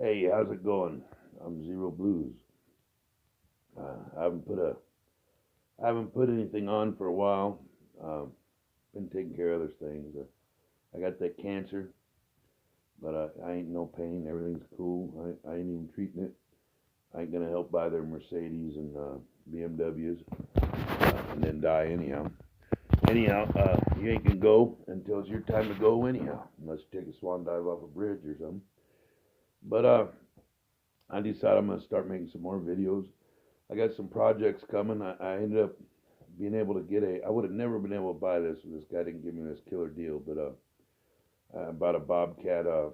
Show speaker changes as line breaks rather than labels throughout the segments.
Hey, how's it going? I'm Zero Blues. I haven't put anything on for a while. Been taking care of other things. I got that cancer, but I ain't no pain. Everything's cool. I ain't even treating it. I ain't gonna help buy their Mercedes and BMWs and then die anyhow. Anyhow, you ain't gonna go until it's your time to go anyhow, unless you take a swan dive off a bridge or something. But I decided I'm gonna start making some more videos. I got some projects coming. I ended up being able to get a. I would have never been able to buy this if this guy didn't give me this killer deal. But I bought a Bobcat, a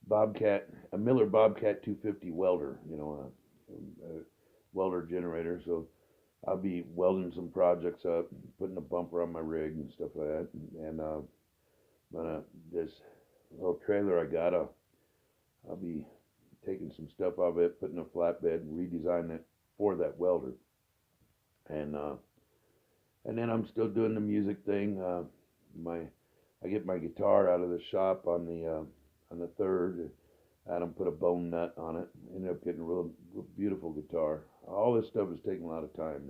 Bobcat, a Miller Bobcat 250 welder. A welder generator. So I'll be welding some projects up, putting a bumper on my rig and stuff like that. And this little trailer I got, I'll be taking some stuff out of it, putting a flatbed, and redesigning it for that welder. And and then I'm still doing the music thing. My I get my guitar out of the shop on the third. Adam put a bone nut on it. Ended up getting a real beautiful guitar. All this stuff is taking a lot of time.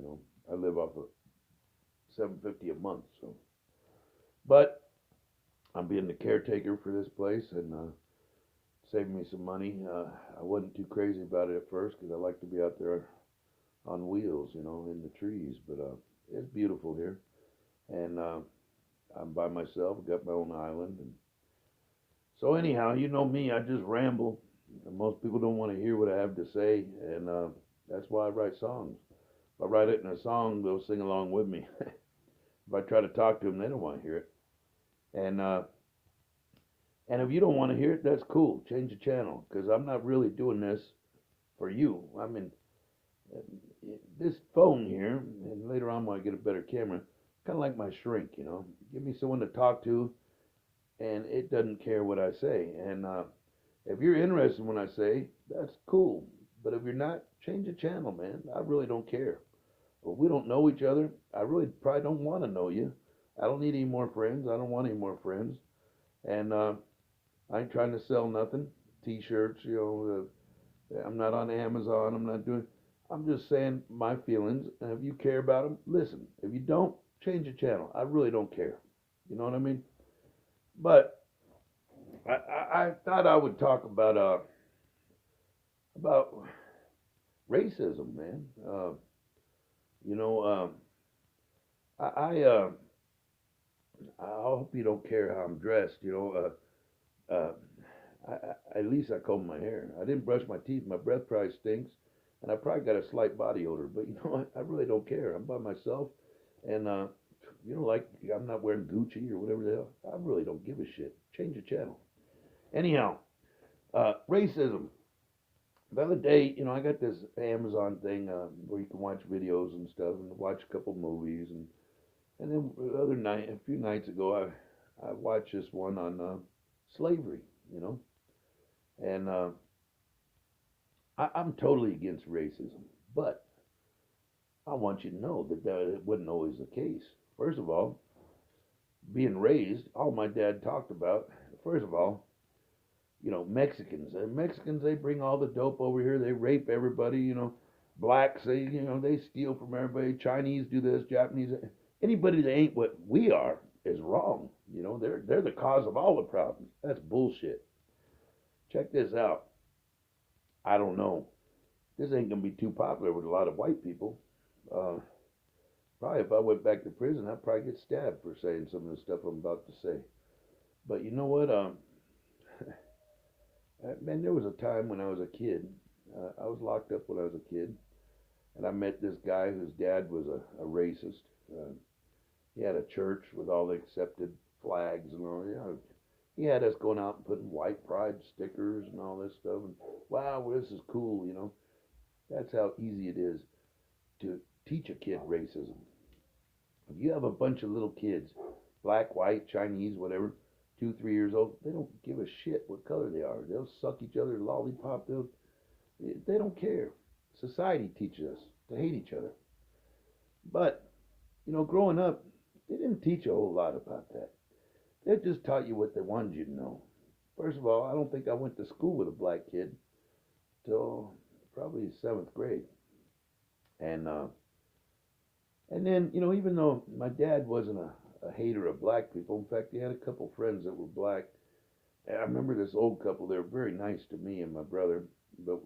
I live off of $750 a month, so. But I'm being the caretaker for this place and saving me some money. I wasn't too crazy about it at first because I like to be out there on wheels, in the trees. But it's beautiful here, and I'm by myself. Got my own island, and so anyhow, you know me. I just ramble. And most people don't want to hear what I have to say, and that's why I write songs. If I write it in a song, they'll sing along with me. If I try to talk to them, they don't want to hear it. And and if you don't want to hear it, that's cool. Change the channel, because I'm not really doing this for you. I mean, this phone here, and later on when I get a better camera, kind of like my shrink. Give me someone to talk to, and it doesn't care what I say. And if you're interested in what I say, that's cool. But if you're not, change the channel, man. I really don't care. If we don't know each other, I really probably don't want to know you. I don't need any more friends. I don't want any more friends. And I ain't trying to sell nothing. T-shirts, I'm not on Amazon. I'm not doing. I'm just saying my feelings. And if you care about them, listen. If you don't, change the channel. I really don't care. You know what I mean? But I thought I would talk about racism, man. You know, I I, uh, I hope you don't care how I'm dressed. At least I comb my hair. I didn't brush my teeth. My breath probably stinks, and I probably got a slight body odor. But I really don't care. I'm by myself, and like I'm not wearing Gucci or whatever the hell. I really don't give a shit. Change the channel. Anyhow, racism. The other day, I got this Amazon thing where you can watch videos and stuff, and watch a couple movies, and then the other night, a few nights ago, I watched this one on slavery. You know, and I'm totally against racism, but I want you to know that it wasn't always the case. First of all, being raised, all my dad talked about, first of all, Mexicans. And Mexicans, they bring all the dope over here. They rape everybody. Blacks, they steal from everybody. Chinese do this. Japanese, anybody that ain't what we are is wrong. They're the cause of all the problems. That's bullshit. Check this out. I don't know. This ain't gonna be too popular with a lot of white people. Uh, Probably if I went back to prison, I'd probably get stabbed for saying some of the stuff I'm about to say. But you know what? Man, there was a time when I was a kid. I was locked up when I was a kid, and I met this guy whose dad was a racist. He had a church with all the accepted flags and all. He had us going out and putting white pride stickers and all this stuff. And wow, well, this is cool. That's how easy it is to teach a kid racism. If you have a bunch of little kids, black, white, Chinese, whatever, 2, 3 years old, they don't give a shit what color they are. They'll suck each other lollipop. They don't care. Society teaches us to hate each other. But, growing up, they didn't teach a whole lot about that. They just taught you what they wanted you to know. First of all, I don't think I went to school with a black kid till probably seventh grade, and then even though my dad wasn't a hater of black people, in fact, he had a couple friends that were black. And I remember this old couple. They were very nice to me and my brother, but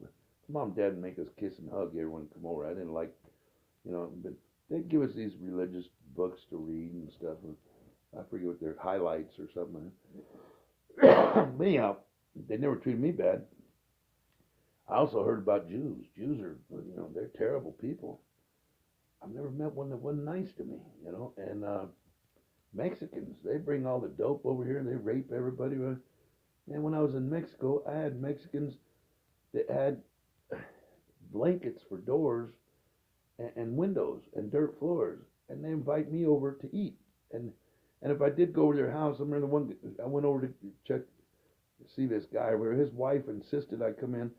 mom and dad would make us kiss and hug everyone come over. I didn't like, but they'd give us these religious books to read and stuff. I forget what they're highlights or something. But anyhow, they never treated me bad. I also heard about Jews. Jews are, they're terrible people. I've never met one that wasn't nice to me, And Mexicans, they bring all the dope over here and they rape everybody. And when I was in Mexico, I had Mexicans that had blankets for doors and windows and dirt floors, and they invite me over to eat. And if I did go over to their house, I remember the one I went over to check to see this guy where his wife insisted I come in,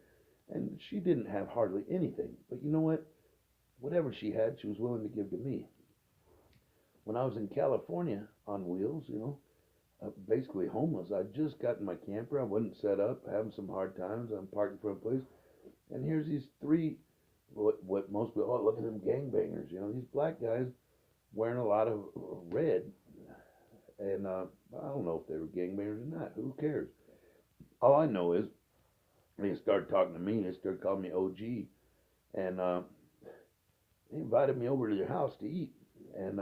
and she didn't have hardly anything. But you know what? Whatever she had, she was willing to give to me. When I was in California on wheels, basically homeless. I just got in my camper. I wasn't set up, having some hard times. I'm parked in front of a place, and here's these three, what most people, oh, look at them gangbangers. These black guys wearing a lot of red, and I don't know if they were gangbangers or not. Who cares? All I know is they started talking to me. They started calling me OG, and they invited me over to their house to eat. And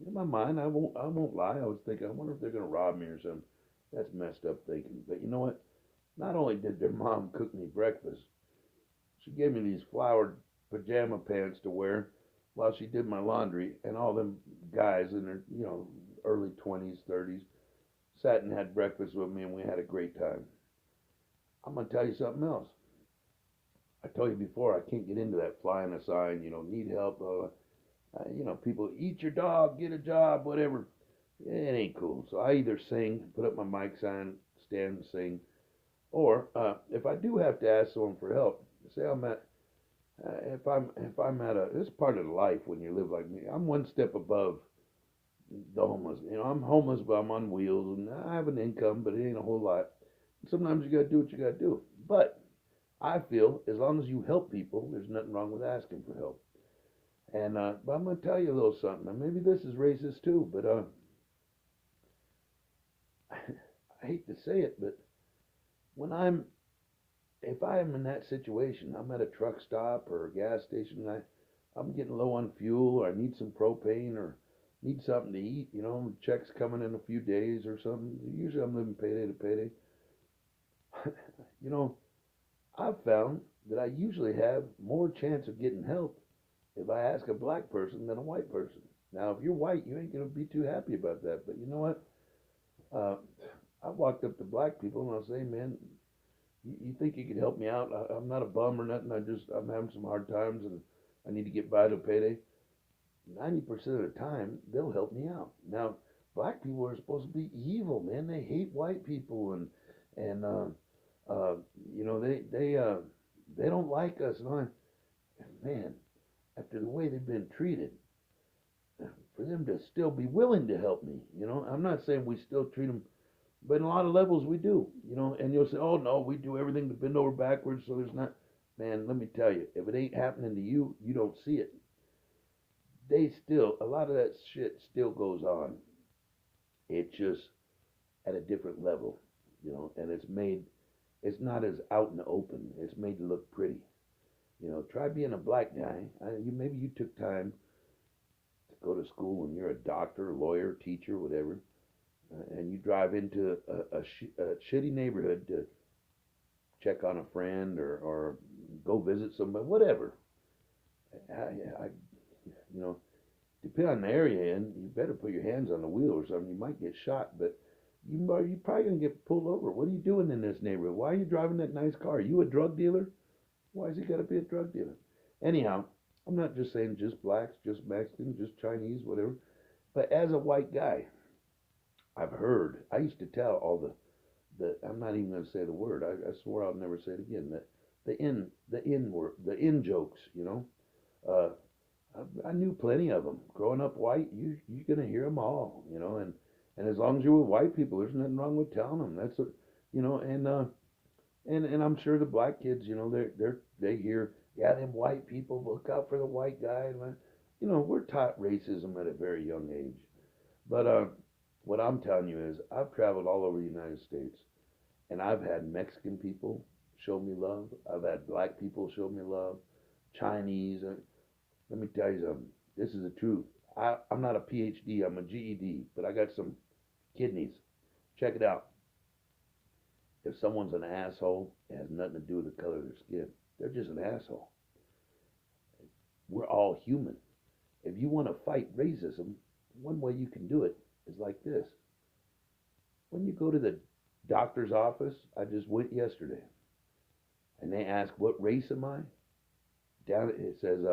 in my mind, I won't lie. I was thinking, I wonder if they're gonna rob me or something. That's messed up thinking. But you know what? Not only did their mom cook me breakfast, she gave me these flowered pajama pants to wear while she did my laundry, and all them guys in their early 20s, 30s sat and had breakfast with me, and we had a great time. I'm gonna tell you something else. I told you before, I can't get into that flying a sign, need help. People eat your dog, get a job, whatever. It ain't cool. So I either sing, put up my mic sign, stand and sing, or if I do have to ask someone for help, say I'm at, if I'm at this is part of life when you live like me. I'm one step above the homeless. I'm homeless, but I'm on wheels, and I have an income, but it ain't a whole lot. Sometimes you gotta do what you gotta do. But I feel as long as you help people, there's nothing wrong with asking for help. And but I'm gonna tell you a little something. And maybe this is racist too, but I hate to say it, but when if I'm in that situation, I'm at a truck stop or a gas station, and I'm getting low on fuel, or I need some propane, or need something to eat. Check's coming in a few days or something. Usually I'm living payday to payday. I've found that I usually have more chance of getting help if I ask a black person than a white person. Now, if you're white, you ain't going to be too happy about that. But you know what? I walked up to black people and I'll say, man, you think you could help me out? I'm not a bum or nothing. I'm having some hard times and I need to get by to payday. 90% of the time, they'll help me out. Now, black people are supposed to be evil, man. They hate white people and they don't like us. And man, after the way they've been treated, for them to still be willing to help me, I'm not saying we still treat them, but in a lot of levels we do, and you'll say, oh no, we do everything to bend over backwards, so there's not, man, let me tell you, if it ain't happening to you, you don't see it. A lot of that shit still goes on. It's just at a different level, and it's not as out in the open. It's made to look pretty. Try being a black guy. Maybe you took time to go to school and you're a doctor, lawyer, teacher, whatever, and you drive into a shitty neighborhood to check on a friend or go visit somebody, whatever. Depending on the area, and you better put your hands on the wheel or something. You might get shot, but you're probably gonna get pulled over. What are you doing in this neighborhood? Why are you driving that nice car? Are you a drug dealer? Why has he got to be a drug dealer? Anyhow, I'm not just saying just blacks, just Mexicans, just Chinese, whatever. But as a white guy, I've heard. I used to tell all the I'm not even going to say the word. I swore I'll never say it again. The in word, the in jokes. Uh, I knew plenty of them. Growing up white, you're going to hear them all. And as long as you're with white people, there's nothing wrong with telling them. you know, and I'm sure the black kids, they hear, yeah, them white people, look out for the white guy. You know, we're taught racism at a very young age. But what I'm telling you is, I've traveled all over the United States, and I've had Mexican people show me love. I've had black people show me love. Chinese. Let me tell you something. This is the truth. I'm not a PhD. I'm a GED, but I got some kidneys. Check it out. If someone's an asshole, it has nothing to do with the color of their skin. They're just an asshole. We're all human. If you want to fight racism, one way you can do it is like this. When you go to the doctor's office, I just went yesterday, and they ask, what race am I? Down it says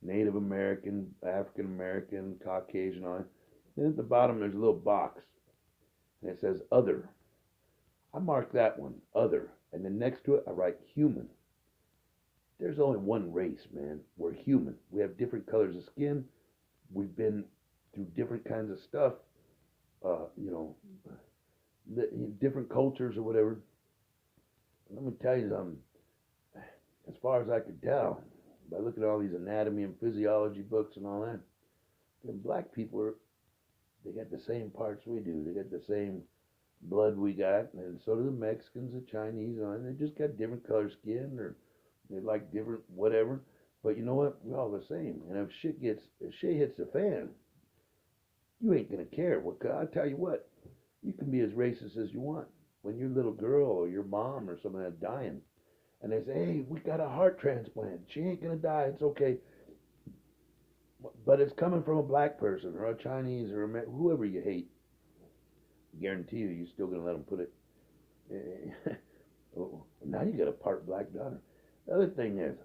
Native American, African American, Caucasian on it. Then at the bottom there's a little box, and it says other. I mark that one, other, and then next to it I write human. There's only one race, man. We're human. We have different colors of skin. We've been through different kinds of stuff, you know, different cultures or whatever. Let me tell you something. As far as I could tell, by looking at all these anatomy and physiology books and all that, the black people they got the same parts we do. They got the same blood we got, and so do the Mexicans, the Chinese, and they just got different color skin, or they like different whatever. But you know what? We're all the same. And if shit hits the fan, you ain't gonna care. I tell you what, you can be as racist as you want. When your little girl or your mom or something is dying, and they say, "Hey, we got a heart transplant. She ain't gonna die. It's okay." But it's coming from a black person or a Chinese or whoever you hate. I guarantee you, you're still gonna let them put it. Oh, now you got a part black daughter. The other thing is,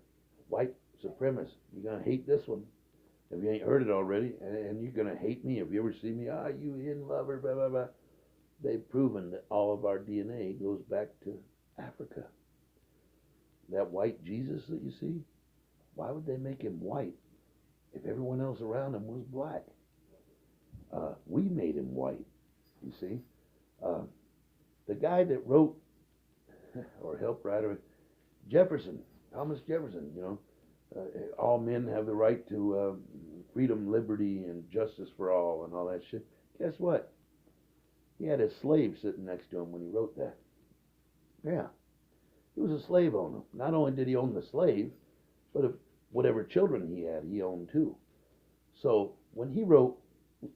white supremacists. You're gonna hate this one if you ain't heard it already, and you're gonna hate me if you ever see me. You in lover, blah blah blah. They've proven that all of our DNA goes back to Africa. That white Jesus that you see, why would they make him white if everyone else around him was black? We made him white, you see. Uh, the guy that wrote, or helped write, Jefferson, Thomas Jefferson, all men have the right to freedom, liberty, and justice for all, and all that shit. Guess what? He had a slave sitting next to him when he wrote that. Yeah, he was a slave owner. Not only did he own the slave, but if whatever children he had, he owned too. So when he wrote,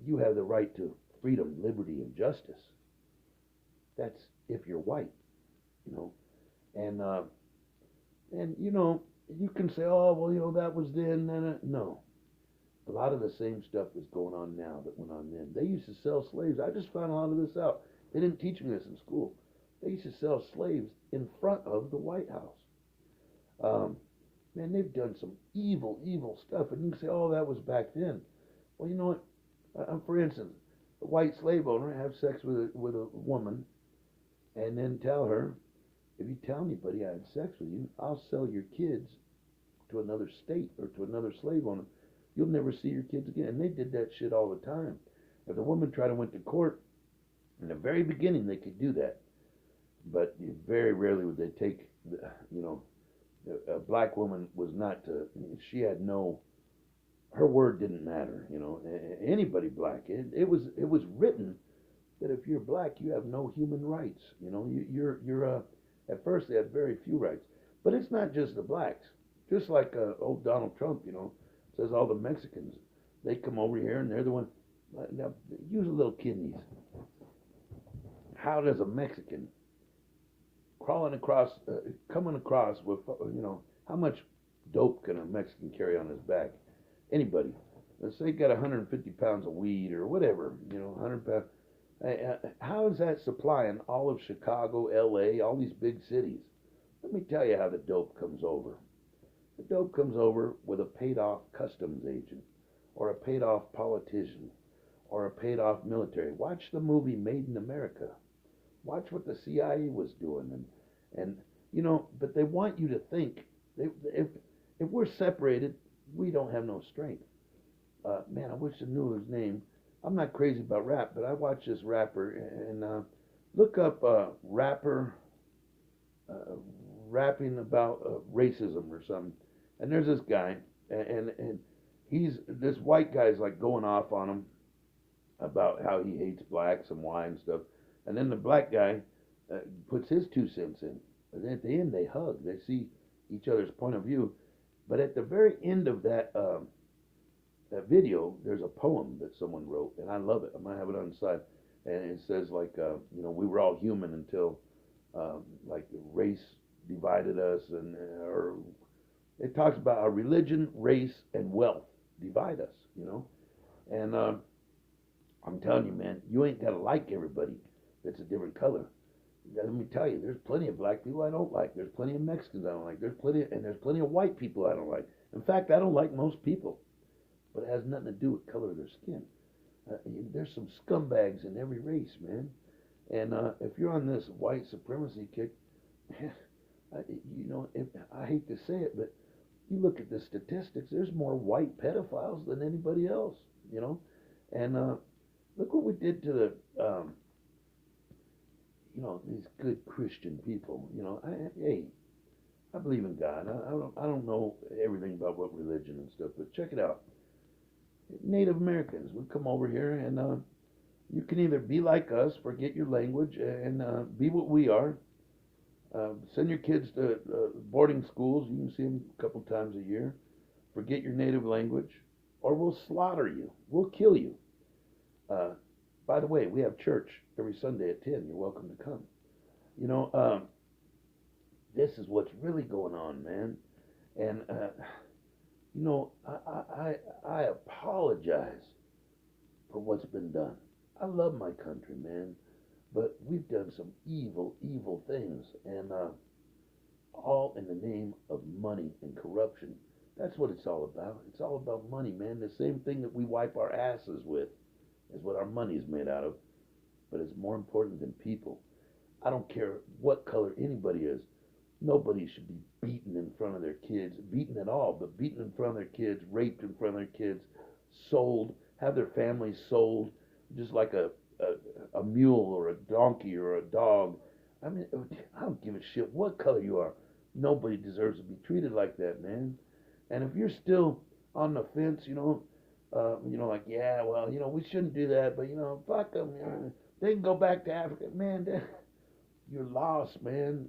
you have the right to freedom, liberty, and justice, that's if you're white, you know. And you can say, oh, well, that was then. No. A lot of the same stuff is going on now that went on then. They used to sell slaves. I just found a lot of this out. They didn't teach me this in school. They used to sell slaves in front of the White House. Man, they've done some evil, evil stuff. And you can say, oh, that was back then. Well, you know what? For instance, a white slave owner have sex with a woman and then tell her, if you tell anybody I had sex with you, I'll sell your kids to another state or to another slave owner. You'll never see your kids again. And they did that shit all the time. If the woman tried to went to court, in the very beginning they could do that. But very rarely would they take, a black woman was not to, she had no, her word didn't matter, anybody black. It was written that if you're black, you have no human rights. You're at first they had very few rights. But it's not just the blacks. Just like old Donald Trump, says all the Mexicans, they come over here and they're the one. Now, use a little kidneys. How does a Mexican coming across with, how much dope can a Mexican carry on his back? Anybody. Let's say he got 150 pounds of weed or whatever, 100 pounds. How is that supplying all of Chicago, L.A., all these big cities? Let me tell you how the dope comes over. The dope comes over with a paid-off customs agent or a paid-off politician or a paid-off military. Watch the movie Made in America. Watch what the CIA was doing. But they want you to think, if we're separated, we don't have no strength. Man, I wish I knew his name. I'm not crazy about rap, but I watch this rapper, and look up rapper uh, rapping about racism or something, and there's this guy, and he's this white guy's like going off on him about how he hates blacks and why and stuff, and then the black guy uh, puts his 2 cents in, and then at the end they hug, they see each other's point of view, but at the very end of that video, there's a poem that someone wrote, and I love it. I'm gonna have it on the side, and it says like, we were all human until like race divided us, and or it talks about how religion, race, and wealth divide us, and I'm telling you, man, you ain't gotta like everybody that's a different color. Let me tell you, there's plenty of black people I don't like. There's plenty of Mexicans I don't like. There's plenty of white people I don't like. In fact, I don't like most people, but it has nothing to do with color of their skin. There's some scumbags in every race, man. And if you're on this white supremacy kick, I hate to say it, but you look at the statistics. There's more white pedophiles than anybody else, And look what we did to these good Christian people. I believe in God. I don't know everything about what religion and stuff, but check it out. Native Americans would come over here, and you can either be like us, forget your language, and be what we are. Send your kids to boarding schools. You can see them a couple times a year. Forget your native language, or we'll slaughter you. We'll kill you. Uh, by the way, we have church every Sunday at 10. You're welcome to come. You know, this is what's really going on, man. And I apologize for what's been done. I love my country, man, but we've done some evil, evil things, and all in the name of money and corruption. That's what it's all about. It's all about money, man. The same thing that we wipe our asses with is what our money's made out of, but it's more important than people. I don't care what color anybody is. Nobody should be beaten in front of their kids, beaten at all, but beaten in front of their kids, raped in front of their kids, sold, have their families sold, just like a mule or a donkey or a dog. I mean, I don't give a shit what color you are. Nobody deserves to be treated like that, man. And if you're still on the fence, like, yeah, well, we shouldn't do that, but fuck them. They can go back to Africa, man. You're lost, man.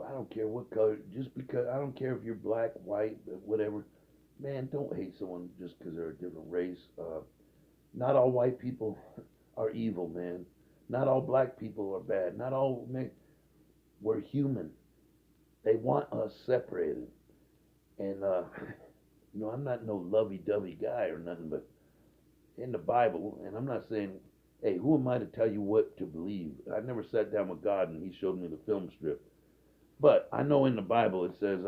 I don't care what color, just because, I don't care if you're black, white, whatever. Man, don't hate someone just because they're a different race. Not all white people are evil, man. Not all black people are bad. Not all men. We're human. They want us separated. And, I'm not no lovey-dovey guy or nothing, but in the Bible, and I'm not saying, hey, who am I to tell you what to believe? I never sat down with God and he showed me the film strip. But I know in the Bible it says,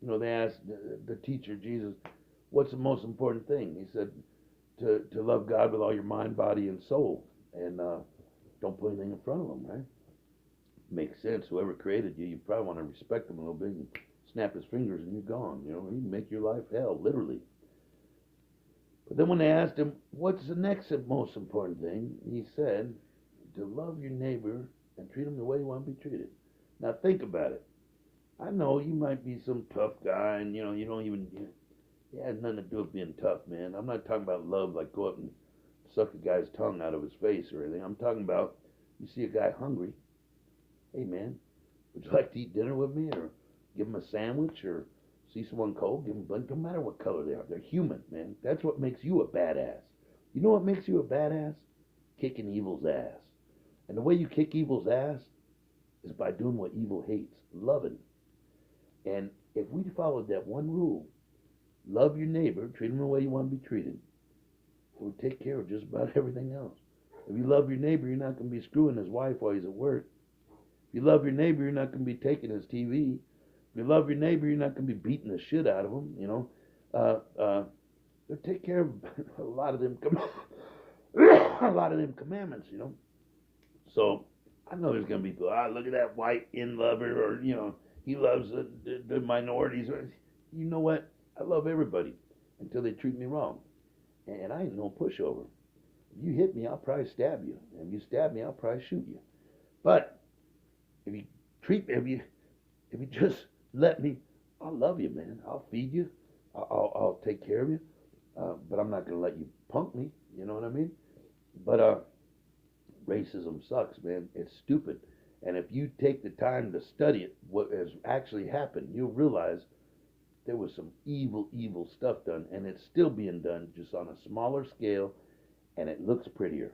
they asked the teacher, Jesus, what's the most important thing? He said, to love God with all your mind, body, and soul. And don't put anything in front of them, right? Makes sense. Whoever created you, you probably want to respect him a little bit and snap his fingers and you're gone. He can make your life hell, literally. But then when they asked him, what's the next most important thing? He said, to love your neighbor and treat him the way you want to be treated. Now think about it. I know you might be some tough guy and, you don't even, it has nothing to do with being tough, man. I'm not talking about love like go up and suck a guy's tongue out of his face or anything. I'm talking about you see a guy hungry. Hey, man, would you like to eat dinner with me, or give him a sandwich, or see someone cold, give him a blanket? Don't matter what color they are. They're human, man. That's what makes you a badass. You know what makes you a badass? Kicking evil's ass. And the way you kick evil's ass is by doing what evil hates, loving. And if we followed that one rule, love your neighbor, treat him the way you want to be treated, it would take care of just about everything else. If you love your neighbor, you're not going to be screwing his wife while he's at work. If you love your neighbor, you're not going to be taking his TV. If you love your neighbor, you're not going to be beating the shit out of him. They'll take care of a lot of them, commandments. So I know there's going to be people. Look at that white in lover, or he loves the minorities. You know what? I love everybody until they treat me wrong, and I ain't no pushover. If you hit me, I'll probably stab you. And if you stab me, I'll probably shoot you. But if you treat me, if you just let me, I'll love you, man. I'll feed you. I'll take care of you. But I'm not gonna let you punk me. You know what I mean? But racism sucks, man. It's stupid. And if you take the time to study it, what has actually happened, you'll realize there was some evil, evil stuff done, and it's still being done, just on a smaller scale, and it looks prettier.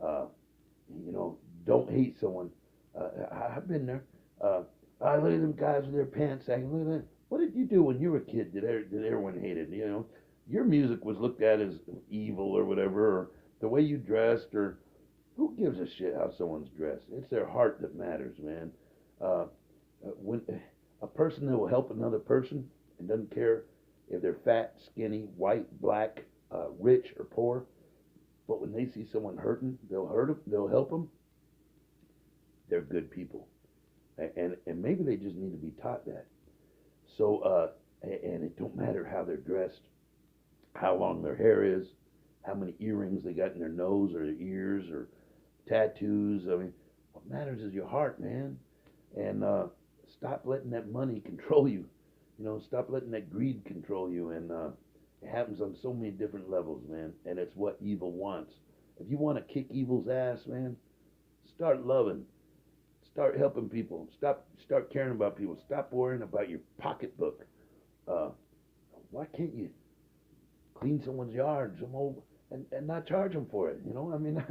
Uh, you know, don't hate someone. I've been there. I look at them guys with their pants sagging. Look at that. What did you do when you were a kid that everyone hated? You know, your music was looked at as evil or whatever, or the way you dressed, or who gives a shit how someone's dressed? It's their heart that matters, man. When a person that will help another person and doesn't care if they're fat, skinny, white, black, rich, or poor, but when they see someone hurting, they'll hurt them, they'll help them. They're good people, and maybe they just need to be taught that. So, and it don't matter how they're dressed, how long their hair is, how many earrings they got in their nose or their ears or tattoos. I mean, what matters is your heart, man. And stop letting that money control you. You know, stop letting that greed control you. And it happens on so many different levels, man. And it's what evil wants. If you want to kick evil's ass, man, start loving. Start helping people. Start caring about people. Stop worrying about your pocketbook. Uh, why can't you clean someone's yard, and not charge them for it? You know, I mean,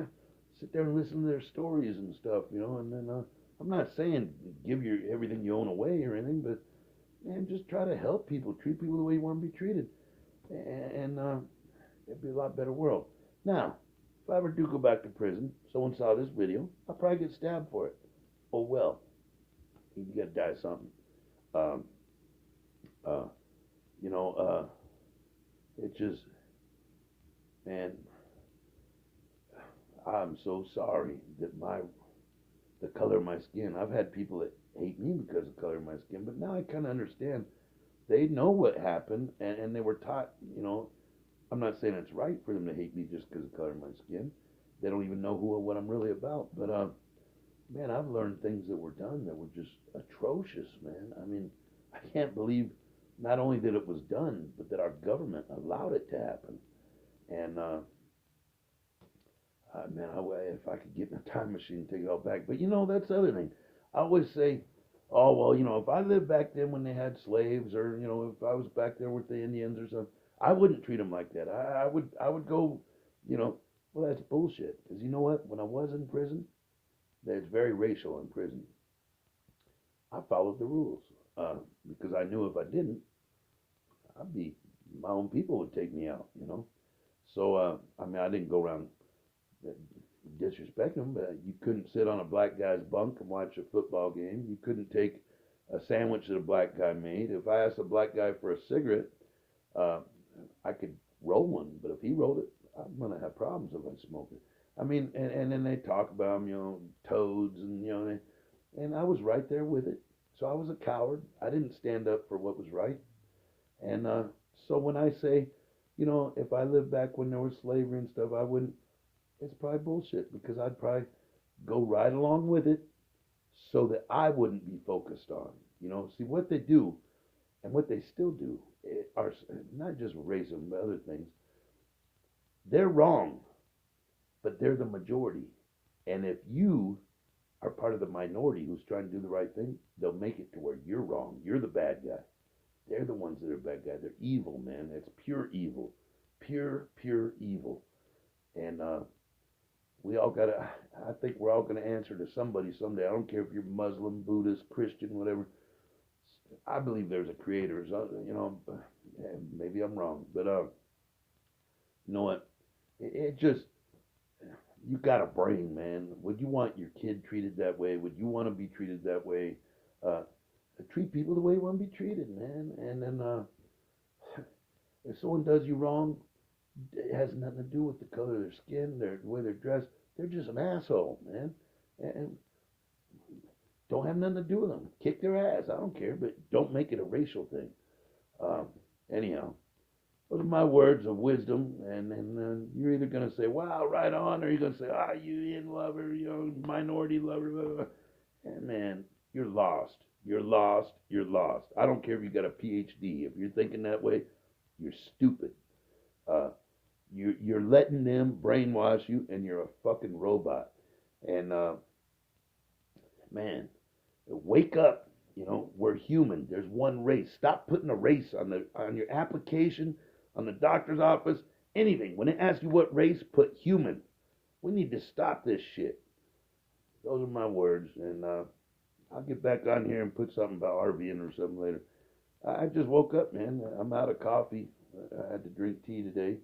sit there and listen to their stories and stuff. You know, and then I'm not saying give your everything you own away or anything, but man, just try to help people, treat people the way you want to be treated, and it'd be a lot better world. Now, if I ever do go back to prison, someone saw this video, I'll probably get stabbed for it. Oh well, you gotta die something. Um, uh, you know, it just, man, I'm so sorry that the color of my skin. I've had people that hate me because of the color of my skin, but now I kind of understand. They know what happened, and they were taught. You know, I'm not saying it's right for them to hate me just because of the color of my skin. They don't even know who or what I'm really about. But man, I've learned things that were done that were just atrocious, man. I mean, I can't believe not only that it was done, but that our government allowed it to happen. And man, if I could get in a time machine and take it all back. But you know, that's the other thing. I always say, oh well, you know, if I lived back then when they had slaves, or you know, if I was back there with the Indians or something, I wouldn't treat them like that. I would go, you know, well that's bullshit. Because you know what? When I was in prison, it's very racial in prison. I followed the rules because I knew if I didn't, I'd be my own people would take me out. You know, so I mean, I didn't go around disrespect them, but you couldn't sit on a black guy's bunk and watch a football game. You couldn't take a sandwich that a black guy made. If I asked a black guy for a cigarette, uh, I could roll one, but if he rolled it, I'm gonna have problems if I smoke it. I mean, and then they talk about them, you know, toads, and you know, and I was right there with it. So I was a coward. I didn't stand up for what was right. And so when I say, you know, if I lived back when there was slavery and stuff, I wouldn't. It's probably bullshit because I'd probably go right along with it so that I wouldn't be focused on. You know, see what they do and what they still do are not just racism, but other things. They're wrong, but they're the majority. And if you are part of the minority who's trying to do the right thing, they'll make it to where you're wrong. You're the bad guy. They're the ones that are bad guys. They're evil, man. It's pure evil. Pure, pure evil. And we all gotta. I think we're all gonna answer to somebody someday. I don't care if you're Muslim, Buddhist, Christian, whatever. I believe there's a creator. So, you know, maybe I'm wrong, but you know what? It just you got a brain, man. Would you want your kid treated that way? Would you want to be treated that way? Uh, treat people the way you want to be treated, man. And then if someone does you wrong, it has nothing to do with the color of their skin, the way they're dressed. They're just an asshole, man. And don't have nothing to do with them. Kick their ass. I don't care, but don't make it a racial thing. Um, anyhow, Those are my words of wisdom, and you're either gonna say, "Wow, right on," or you're gonna say, "Ah, you in lover, you know, minority lover." Blah, blah, blah. And man, you're lost. You're lost. You're lost. I don't care if you got a PhD. If you're thinking that way, you're stupid. Uh, you're letting them brainwash you, and you're a fucking robot. And man, wake up. You know, we're human. There's one race. Stop putting a race on your application, on the doctor's office, anything. When it asks you what race, put human. We need to stop this shit. Those are my words, and I'll get back on here and put something about RVing or something later. I just woke up, man. I'm out of coffee. I had to drink tea today.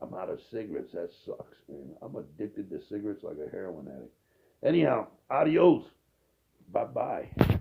I'm out of cigarettes. That sucks, man. I'm addicted to cigarettes like a heroin addict. Anyhow, adios. Bye bye.